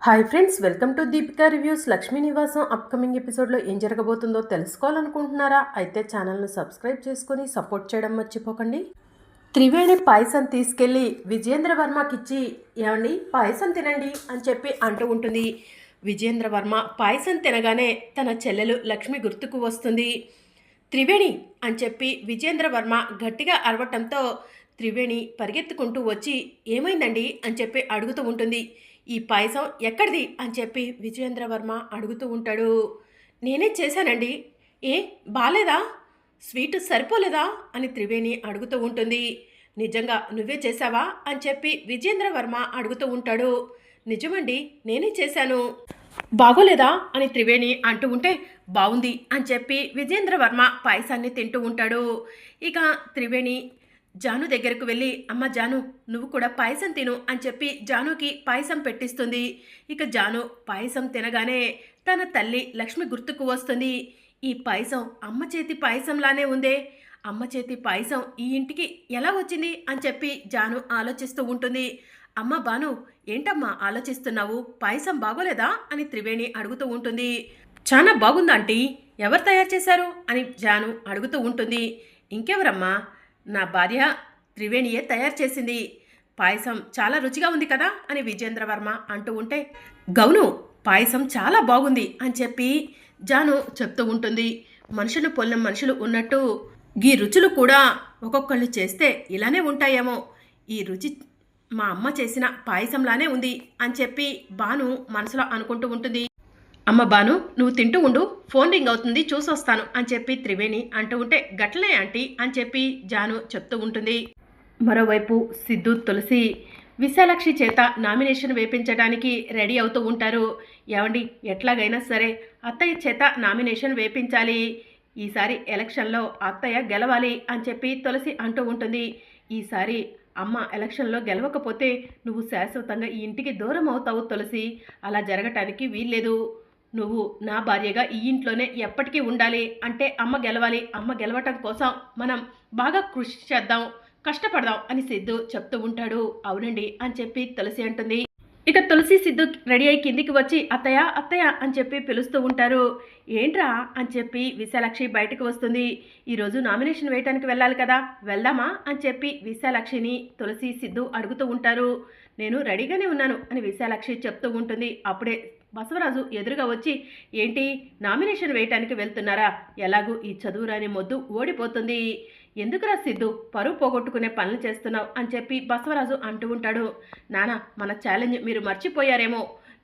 Hi friends, welcome to Deepika reviews. Lakshmi నివాసం upcoming ఎపిసోడ్లో ఏం జరగబోతుందో తెలుసుకోవాలనుకుంటున్నారా? అయితే ఛానల్ను సబ్స్క్రైబ్ చేసుకొని సపోర్ట్ చేయడం మర్చిపోకండి. త్రివేణి పాయసం తీసుకెళ్ళి విజేంద్ర వర్మకిచ్చి, ఏమండి పాయసం తినండి అని చెప్పి అంటూ ఉంటుంది. విజేంద్ర వర్మ పాయసం తినగానే తన చెల్లెలు లక్ష్మి గుర్తుకు వస్తుంది. త్రివేణి అని చెప్పి విజేంద్ర వర్మ గట్టిగా అరవటంతో త్రివేణి పరిగెత్తుకుంటూ వచ్చి ఏమైందండి అని చెప్పి అడుగుతూ ఉంటుంది. ఈ పాయసం ఎక్కడిది అని చెప్పి విజయేంద్ర వర్మ అడుగుతూ ఉంటాడు. నేనే చేశానండి. ఏ బాలేదా? స్వీట్ సరిపోలేదా అని త్రివేణి అడుగుతూ ఉంటుంది. నిజంగా నువ్వే చేశావా అని చెప్పి విజయేంద్ర వర్మ అడుగుతూ ఉంటాడు. నిజమండి, నేనే చేశాను. బాగోలేదా అని త్రివేణి అంటూ ఉంటే బాగుంది అని చెప్పి విజేంద్ర వర్మ పాయసాన్ని తింటూ ఉంటాడు. ఇక త్రివేణి జాను దగ్గరకు వెళ్ళి, అమ్మ జాను, నువ్వు కూడా పాయసం తిను అని చెప్పి జానుకి పాయసం పెట్టిస్తుంది. ఇక జాను పాయసం తినగానే తన తల్లి లక్ష్మి గుర్తుకు వస్తుంది. ఈ పాయసం అమ్మ చేతి పాయసంలానే ఉందే, అమ్మ చేతి పాయసం ఈ ఇంటికి ఎలా వచ్చింది అని చెప్పి జాను ఆలోచిస్తూ ఉంటుంది. అమ్మ బాను, ఏంటమ్మా ఆలోచిస్తున్నావు? పాయసం బాగోలేదా అని త్రివేణి అడుగుతూ ఉంటుంది. చాలా బాగుందంటీ, ఎవరు తయారు చేశారు అని జాను అడుగుతూ ఉంటుంది. ఇంకెవరమ్మా, నా భార్య త్రివేణియే తయారు చేసింది. పాయసం చాలా రుచిగా ఉంది కదా అని విజేంద్ర వర్మ అంటూ ఉంటే, గౌను పాయసం చాలా బాగుంది అని చెప్పి జాను చెప్తూ ఉంటుంది. మనుషులు పొన్న మనుషులు ఉన్నట్టు ఈ రుచులు కూడా ఒక్కొక్కళ్ళు చేస్తే ఇలానే ఉంటాయేమో. ఈ రుచి మా అమ్మ చేసిన పాయసంలానే ఉంది అని చెప్పి బాను మనసులో అనుకుంటూ ఉంటుంది. అమ్మ బాను, నువ్వు తింటూ ఉండు, ఫోన్ రింగ్ అవుతుంది, చూసొస్తాను అని చెప్పి త్రివేణి అంటూ ఉంటే, గట్లనే ఆంటీ అని చెప్పి జాను చెప్తూ ఉంటుంది. మరోవైపు సిద్ధు, తులసి విశాలాక్షి చేత నామినేషన్ వేపించడానికి రెడీ అవుతూ ఉంటారు. ఏమండి, ఎట్లాగైనా సరే అత్తయ్య చేత నామినేషన్ వేపించాలి, ఈసారి ఎలక్షన్లో అత్తయ్య గెలవాలి అని చెప్పి తులసి అంటూ ఉంటుంది. ఈసారి అమ్మ ఎలక్షన్లో గెలవకపోతే నువ్వు శాశ్వతంగా ఈ ఇంటికి దూరం అవుతావు తులసి, అలా జరగటానికి వీల్లేదు. నువ్వు నా భార్యగా ఈ ఇంట్లోనే ఎప్పటికీ ఉండాలి అంటే అమ్మ గెలవాలి. అమ్మ గెలవటం కోసం మనం బాగా కృషి చేద్దాం, కష్టపడదాం అని సిద్ధు చెప్తూ ఉంటాడు. అవునండి అని చెప్పి తులసి అంటుంది. ఇక తులసి సిద్ధు రెడీ అయ్యి కిందికి వచ్చి అత్తయ్య అత్తయ్య అని చెప్పి పిలుస్తూ ఉంటారు. ఏంట్రా అని చెప్పి విశాలాక్షి బయటకు వస్తుంది. ఈరోజు నామినేషన్ వేయటానికి వెళ్ళాలి కదా, వెళ్దామా అని చెప్పి విశాలాక్షిని తులసి సిద్ధు అడుగుతూ ఉంటారు. నేను రెడీగానే ఉన్నాను అని విశాలాక్షి చెప్తూ ఉంటుంది. అప్పుడే బసవరాజు ఎదురుగా వచ్చి, ఏంటి నామినేషన్ వేయటానికి వెళ్తున్నారా? ఎలాగూ ఈ చదువురాని మొద్దు ఓడిపోతుంది, ఎందుకురా సిద్ధు పరువు పోగొట్టుకునే పనులు చేస్తున్నావు అని చెప్పి బసవరాజు అంటూ ఉంటాడు. నానా, మన ఛాలెంజ్ మీరు మర్చిపోయారేమో.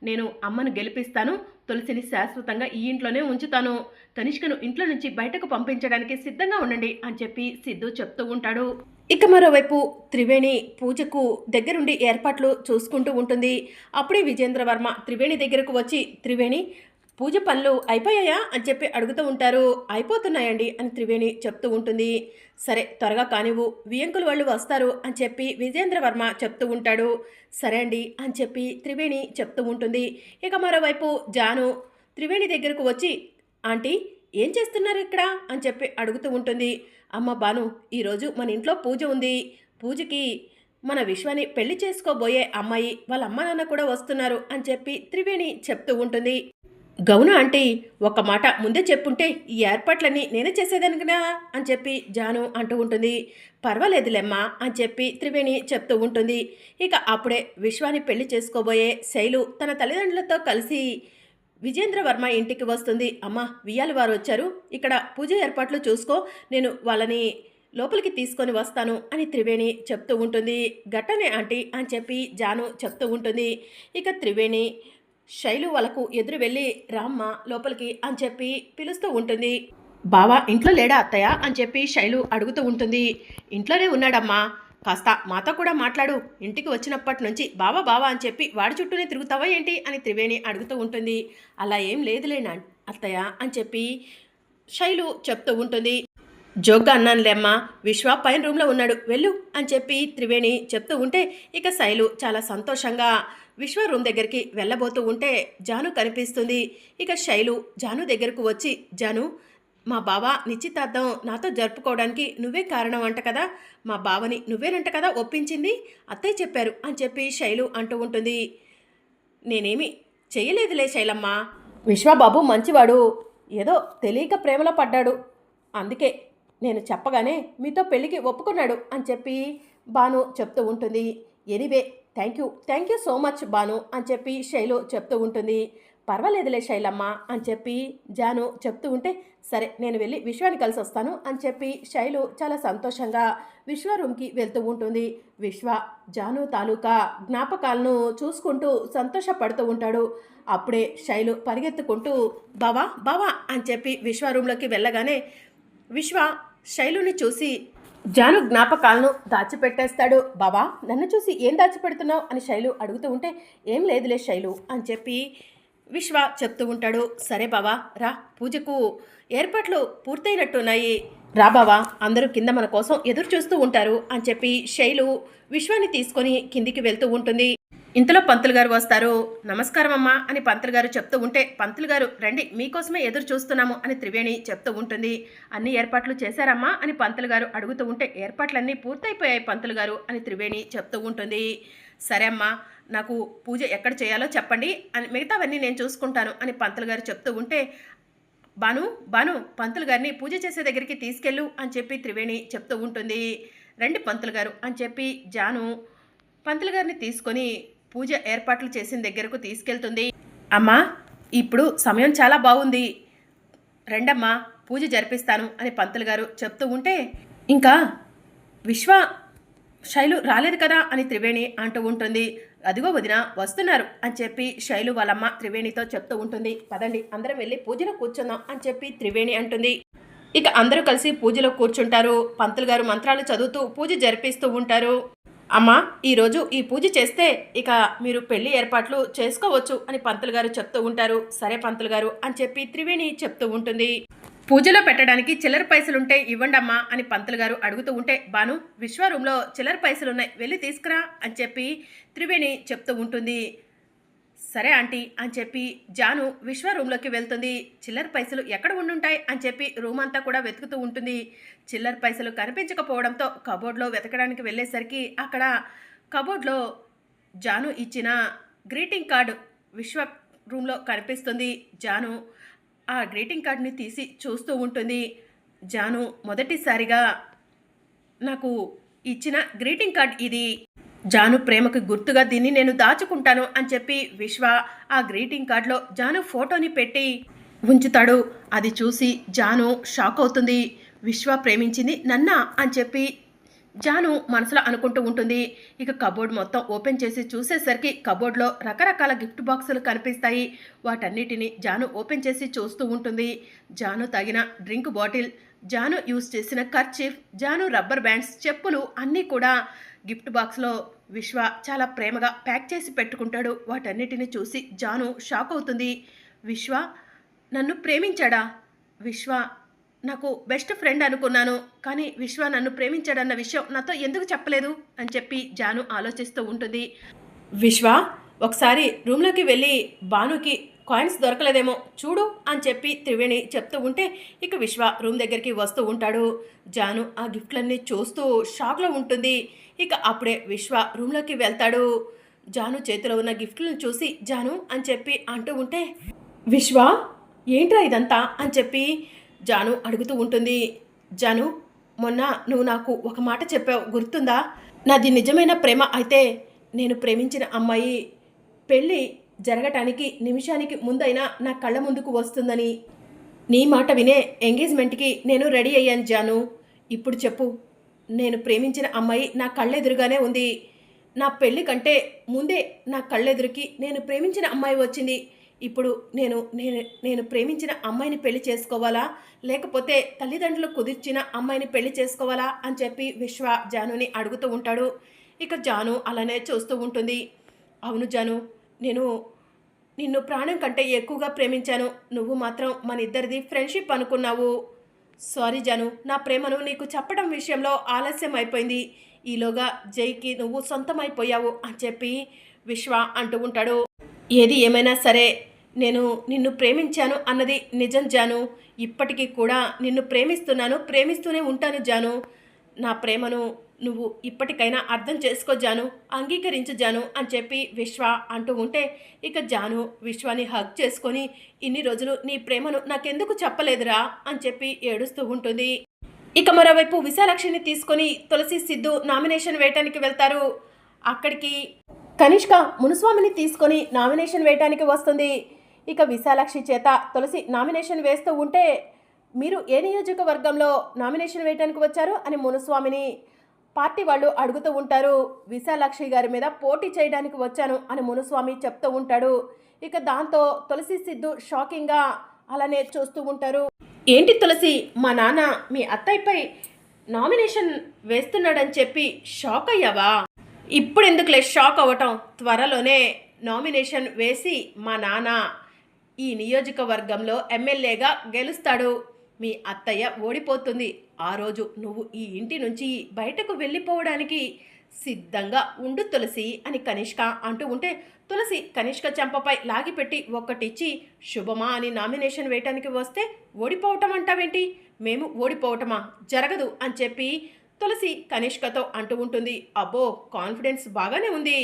నేను అమ్మను గెలిపిస్తాను, తులసిని శాశ్వతంగా ఈ ఇంట్లోనే ఉంచుతాను, కనిష్కను ఇంట్లో నుంచి బయటకు పంపించడానికి సిద్ధంగా ఉండండి అని చెప్పి సిద్ధు చెప్తూ ఉంటాడు. ఇక మరోవైపు త్రివేణి పూజకు దగ్గరుండి ఏర్పాట్లు చూసుకుంటూ ఉంటుంది. అప్పుడే విజేంద్ర వర్మ త్రివేణి దగ్గరకు వచ్చి, త్రివేణి పూజ పనులు అయిపోయాయా అని చెప్పి అడుగుతూ ఉంటారు. అయిపోతున్నాయండి అని త్రివేణి చెప్తూ ఉంటుంది. సరే త్వరగా కానివ్వు, వియంకులు వాళ్ళు వస్తారు అని చెప్పి విజేంద్ర వర్మ చెప్తూ ఉంటాడు. సరే అండి అని చెప్పి త్రివేణి చెప్తూ ఉంటుంది. ఇక మరోవైపు జాను త్రివేణి దగ్గరకు వచ్చి, ఆంటీ ఏం చేస్తున్నారు ఇక్కడ అని చెప్పి అడుగుతూ ఉంటుంది. అమ్మ బాను, ఈరోజు మన ఇంట్లో పూజ ఉంది, పూజకి మన విశ్వాన్ని పెళ్లి చేసుకోబోయే అమ్మాయి వాళ్ళ అమ్మ నాన్న కూడా వస్తున్నారు అని చెప్పి త్రివేణి చెప్తూ ఉంటుంది. గౌను ఆంటీ, ఒక మాట ముందే చెప్పుంటే ఈ ఏర్పాట్లన్నీ నేనే చేసేదాన్ని కదా అని చెప్పి జాను అంటూ ఉంటుంది. పర్వాలేదులేమ్మా అని చెప్పి త్రివేణి చెప్తూ ఉంటుంది. ఇక అప్పుడే విశ్వాన్ని పెళ్లి చేసుకోబోయే శైలు తన తల్లిదండ్రులతో కలిసి విజేంద్ర వర్మ ఇంటికి వస్తుంది. అమ్మ, వియ్యాలి వారు వచ్చారు, ఇక్కడ పూజ ఏర్పాట్లు చూసుకో, నేను వాళ్ళని లోపలికి తీసుకొని వస్తాను అని త్రివేణి చెప్తూ ఉంటుంది. గట్టనే ఆంటీ అని చెప్పి జాను చెప్తూ ఉంటుంది. ఇక త్రివేణి శైలు వాళ్ళకు ఎదురు వెళ్ళి, రామ్మ లోపలికి అని చెప్పి పిలుస్తూ ఉంటుంది. బావా ఇంట్లో లేడా అత్తయ్య అని చెప్పి శైలు అడుగుతూ ఉంటుంది. ఇంట్లోనే ఉన్నాడమ్మా, కాస్త మాతో కూడా మాట్లాడు, ఇంటికి వచ్చినప్పటి నుంచి బావా బావా అని చెప్పి వాడి చుట్టూనే తిరుగుతావా ఏంటి అని త్రివేణి అడుగుతూ ఉంటుంది. అలా ఏం లేదులేనా అత్తయ్య అని చెప్పి శైలు చెప్తూ ఉంటుంది. జోగ్గా అన్నానులేమ్మా, విశ్వ పైన రూమ్లో ఉన్నాడు, వెళ్ళు అని చెప్పి త్రివేణి చెప్తూ ఉంటే ఇక శైలు చాలా సంతోషంగా విశ్వ రూమ్ దగ్గరికి వెళ్ళబోతూ ఉంటే జాను కనిపిస్తుంది. ఇక శైలు జాను దగ్గరకు వచ్చి, జాను మా బావ నిశ్చితార్థం నాతో జరుపుకోవడానికి నువ్వే కారణం అంట కదా, మా బావని నువ్వేనంట కదా ఒప్పించింది, అత్తయ్య చెప్పారు అని చెప్పి శైలు అంటూ ఉంటుంది. నేనేమి చేయలేదులే శైలమ్మ. విశ్వబాబు మంచివాడు, ఏదో తెలియక ప్రేమలో పడ్డాడు, అందుకే నేను చెప్పగానే మీతో పెళ్ళికి ఒప్పుకున్నాడు అని చెప్పి భాను చెప్తూ ఉంటుంది. Anyway thank you so much Bhanu అని చెప్పి శైలు చెప్తూ ఉంటుంది. పర్వాలేదులే శైలమ్మ అని చెప్పి జాను చెప్తూ ఉంటే, సరే నేను వెళ్ళి విశ్వాన్ని కలిసి వస్తాను అని చెప్పి శైలు చాలా సంతోషంగా విశ్వ రూమ్కి వెళ్తూ ఉంటుంది. విశ్వ జాను తాలూకా జ్ఞాపకాలను చూసుకుంటూ సంతోషపడుతూ ఉంటాడు. అప్పుడే శైలు పరిగెత్తుకుంటూ బావా బావా అని చెప్పి విశ్వ రూమ్లోకి వెళ్ళగానే విశ్వ శైలుని చూసి జాను జ్ఞాపకాలను దాచిపెట్టేస్తాడు. బావా నన్ను చూసి ఏం దాచిపెడుతున్నావు అని శైలు అడుగుతూ ఉంటే, ఏం లేదులే శైలు అని చెప్పి విశ్వ చెప్తూ ఉంటాడు. సరే బావా రా, పూజకు ఏర్పాట్లు పూర్తయినట్టున్నాయి, రా బావా, అందరూ కింద మన కోసం ఎదురు చూస్తూ ఉంటారు అని చెప్పి శైలు విశ్వాన్ని తీసుకొని కిందికి వెళ్తూ ఉంటుంది. ఇంతలో పంతులు గారు వస్తారు. నమస్కారం అమ్మా అని పంతులు గారు చెప్తూ ఉంటే, పంతులు గారు రండి, మీకోసమే ఎదురు చూస్తున్నాము అని త్రివేణి చెప్తూ ఉంటుంది. అన్ని ఏర్పాట్లు చేశారమ్మా అని పంతులు గారు అడుగుతూ ఉంటే, ఏర్పాట్లన్నీ పూర్తయిపోయాయి పంతులు గారు అని త్రివేణి చెప్తూ ఉంటుంది. సరే అమ్మా, నాకు పూజ ఎక్కడ చేయాలో చెప్పండి, అని మిగతావన్నీ నేను చూసుకుంటాను అని పంతులు గారు చెప్తూ ఉంటే, బాను పంతులు గారిని పూజ చేసే దగ్గరికి తీసుకెళ్ళు అని చెప్పి త్రివేణి చెప్తూ ఉంటుంది. రండి పంతులు గారు అని చెప్పి జాను పంతులు గారిని తీసుకొని పూజ ఏర్పాట్లు చేసిన దగ్గరకు తీసుకెళ్తుంది. అమ్మా ఇప్పుడు సమయం చాలా బాగుంది, రెండమ్మా పూజ జరిపిస్తాను అని పంతులు గారు చెప్తూ ఉంటే, ఇంకా విశ్వ శైలు రాలేదు కదా అని త్రివేణి అంటూ ఉంటుంది. అదిగో వదిన వస్తున్నారు అని చెప్పి శైలు వాళ్ళమ్మ త్రివేణితో చెప్తూ ఉంటుంది. పదండి అందరం వెళ్ళి పూజలో కూర్చుందాం అని చెప్పి త్రివేణి అంటుంది. ఇక అందరూ కలిసి పూజలో కూర్చుంటారు. పంతులు గారు మంత్రాలు చదువుతూ పూజ జరిపిస్తూ ఉంటారు. అమ్మా ఈరోజు ఈ పూజ చేస్తే ఇక మీరు పెళ్లి ఏర్పాట్లు చేసుకోవచ్చు అని పంతులు గారు చెప్తూ ఉంటారు. సరే పంతులు గారు అని చెప్పి త్రివేణి చెప్తూ ఉంటుంది. పూజలో పెట్టడానికి చిల్లర పైసలుంటే ఇవ్వండమ్మా అని పంతులు గారు అడుగుతూ ఉంటే, బాను విశ్వ రూమ్లో చిల్లర పైసలున్నాయి, వెళ్ళి తీసుకురా అని చెప్పి త్రివేణి చెప్తూ ఉంటుంది. సరే ఆంటీ అని చెప్పి జాను విశ్వ రూమ్లోకి వెళ్తుంది. చిల్లర పైసలు ఎక్కడ ఉండుంటాయి అని చెప్పి రూమ్ అంతా కూడా వెతుకుతూ ఉంటుంది. చిల్లర పైసలు కనిపించకపోవడంతో కబోర్డ్లో వెతకడానికి వెళ్ళేసరికి అక్కడ కబోర్డ్లో జాను ఇచ్చిన గ్రీటింగ్ కార్డు విశ్వ రూమ్లో కనిపిస్తుంది. జాను ఆ గ్రీటింగ్ కార్డుని తీసి చూస్తూ ఉంటుంది. జాను మొదటిసారిగా నాకు ఇచ్చిన గ్రీటింగ్ కార్డ్ ఇది, జాను ప్రేమకు గుర్తుగా దీన్ని నేను దాచుకుంటాను అని చెప్పి విశ్వ ఆ గ్రీటింగ్ కార్డులో జాను ఫోటోని పెట్టి ఉంచుతాడు. అది చూసి జాను షాక్ అవుతుంది. విశ్వ ప్రేమించింది నన్నా అని చెప్పి జాను మనసులో అనుకుంటూ ఉంటుంది. ఇక కబోర్డ్ మొత్తం ఓపెన్ చేసి చూసేసరికి కబోర్డ్లో రకరకాల గిఫ్ట్ బాక్సులు కనిపిస్తాయి. వాటన్నిటిని జాను ఓపెన్ చేసి చూస్తూ ఉంటుంది. జాను తాగిన డ్రింక్ బాటిల్, జాను యూజ్ చేసిన కర్చీఫ్, జాను రబ్బర్ బ్యాండ్స్, చెప్పులు అన్నీ కూడా గిఫ్ట్ బాక్స్లో విశ్వ చాలా ప్రేమగా ప్యాక్ చేసి పెట్టుకుంటాడు. వాటన్నిటిని చూసి జాను షాక్ అవుతుంది. విశ్వ నన్ను ప్రేమించాడా? విశ్వ నాకు బెస్ట్ ఫ్రెండ్ అనుకున్నాను, కానీ విశ్వ నన్ను ప్రేమించాడన్న విషయం నాతో ఎందుకు చెప్పలేదు అని చెప్పి జాను ఆలోచిస్తూ ఉంటుంది. విశ్వ ఒకసారి రూమ్లోకి వెళ్ళి బానుకి కాయిన్స్ దొరకలేదేమో చూడు అని చెప్పి త్రివేణి చెప్తూ ఉంటే ఇక విశ్వ రూమ్ దగ్గరికి వస్తూ ఉంటాడు. జాను ఆ గిఫ్ట్లన్నీ చూస్తూ షాక్లో ఉంటుంది. ఇక అప్పుడే విశ్వ రూమ్లోకి వెళ్తాడు. జాను చేతిలో ఉన్న గిఫ్ట్లను చూసి జాను అని చెప్పి అంటూ ఉంటే, విశ్వ ఏంట్రా ఇదంతా అని చెప్పి జాను అడుగుతూ ఉంటుంది. జాను మొన్న నువ్వు నాకు ఒక మాట చెప్పావు గుర్తుందా? నాది నిజమైన ప్రేమ అయితే నేను ప్రేమించిన అమ్మాయి పెళ్ళి జరగటానికి నిమిషానికి ముందైనా నా కళ్ళ ముందుకు వస్తుందని. నీ మాట వినే ఎంగేజ్మెంట్కి నేను రెడీ అయ్యాను జాను. ఇప్పుడు చెప్పు, నేను ప్రేమించిన అమ్మాయి నా కళ్ళెదురుగానే ఉంది. నా పెళ్ళి కంటే ముందే నా కళ్ళెదురుకి నేను ప్రేమించిన అమ్మాయి వచ్చింది. ఇప్పుడు నేను ప్రేమించిన అమ్మాయిని పెళ్లి చేసుకోవాలా, లేకపోతే తల్లిదండ్రులు కుదిర్చిన అమ్మాయిని పెళ్లి చేసుకోవాలా అని చెప్పి విశ్వ జానుని అడుగుతూ ఉంటాడు. ఇక జాను అలానే చూస్తూ ఉంటుంది. అవును జాను, నేను నిన్ను ప్రాణం కంటే ఎక్కువగా ప్రేమించాను. నువ్వు మాత్రం మన ఇద్దరిది ఫ్రెండ్షిప్ అనుకున్నావు. సారీ జాను, నా ప్రేమను నీకు చెప్పడం విషయంలో ఆలస్యం అయిపోయింది. ఈలోగా జైకి నువ్వు సొంతమైపోయావు అని చెప్పి విశ్వ అంటూ ఉంటాడు. ఏది ఏమైనా సరే నేను నిన్ను ప్రేమించాను అన్నది నిజం జాను. ఇప్పటికీ కూడా నిన్ను ప్రేమిస్తున్నాను, ప్రేమిస్తూనే ఉంటాను జాను. నా ప్రేమను నువ్వు ఇప్పటికైనా అర్థం చేసుకో జాను, అంగీకరించు జాను అని చెప్పి విశ్వ అంటూ ఉంటే ఇక జాను విశ్వాని హగ్ చేసుకొని ఇన్ని రోజులు నీ ప్రేమను నాకెందుకు చెప్పలేదురా అని చెప్పి ఏడుస్తూ ఉంటుంది. ఇక మరోవైపు విశాలాక్షిని తీసుకొని తులసి సిద్ధు నామినేషన్ వేయటానికి వెళ్తారు. అక్కడికి కనిష్క మునుస్వామిని తీసుకొని నామినేషన్ వేయటానికి వస్తుంది. ఇక విశాలాక్షి చేత తులసి నామినేషన్ వేస్తూ ఉంటే మీరు ఏ నియోజకవర్గంలో నామినేషన్ వేయటానికి వచ్చారు అని మునుస్వామిని పార్టీ వాళ్ళు అడుగుతూ ఉంటారు. విశాలాక్షి గారి మీద పోటీ చేయడానికి వచ్చాను అని మునుస్వామి చెప్తూ ఉంటాడు. ఇక దాంతో తులసి సిద్ధు షాకింగ్గా అలానే చూస్తూ ఉంటారు. ఏంటి తులసి, మా నాన్న మీ అత్తయ్యపై నామినేషన్ వేస్తున్నాడని చెప్పి షాక్ అయ్యావా? ఇప్పుడు ఎందుకులే షాక్ అవ్వటం, త్వరలోనే నామినేషన్ వేసి మా నాన్న ఈ నియోజకవర్గంలో ఎమ్మెల్యేగా గెలుస్తాడు. మీ అత్తయ్య ఓడిపోతుంది. ఆ రోజు నువ్వు ఈ ఇంటి నుంచి బయటకు వెళ్ళిపోవడానికి సిద్ధంగా ఉండు తులసి అని కనిష్క అంటూ ఉంటే తులసి కనిష్క చెంపపై లాగిపెట్టి ఒక్కటిచ్చి శుభమా అని నామినేషన్ వేయటానికి వస్తే ఓడిపోవటం అంటావేంటి? మేము ఓడిపోవటమా? జరగదు అని చెప్పి తులసి కనిష్కతో అంటూ ఉంటుంది. అబ్బో, కాన్ఫిడెన్స్ బాగానే ఉంది.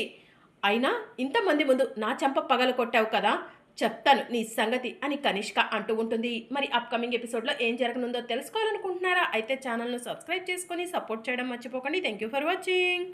అయినా ఇంతమంది ముందు నా చెంప పగల కొట్టావు కదా, చెప్తాను నీ సంగతి అని కనిష్క అంటూ ఉంటుంది. మరి అప్కమింగ్ ఎపిసోడ్లో ఏం జరగనుందో తెలుసుకోవాలనుకుంటున్నారా? అయితే ఛానల్ను సబ్స్క్రైబ్ చేసుకొని సపోర్ట్ చేయడం మర్చిపోకండి. Thank you for watching.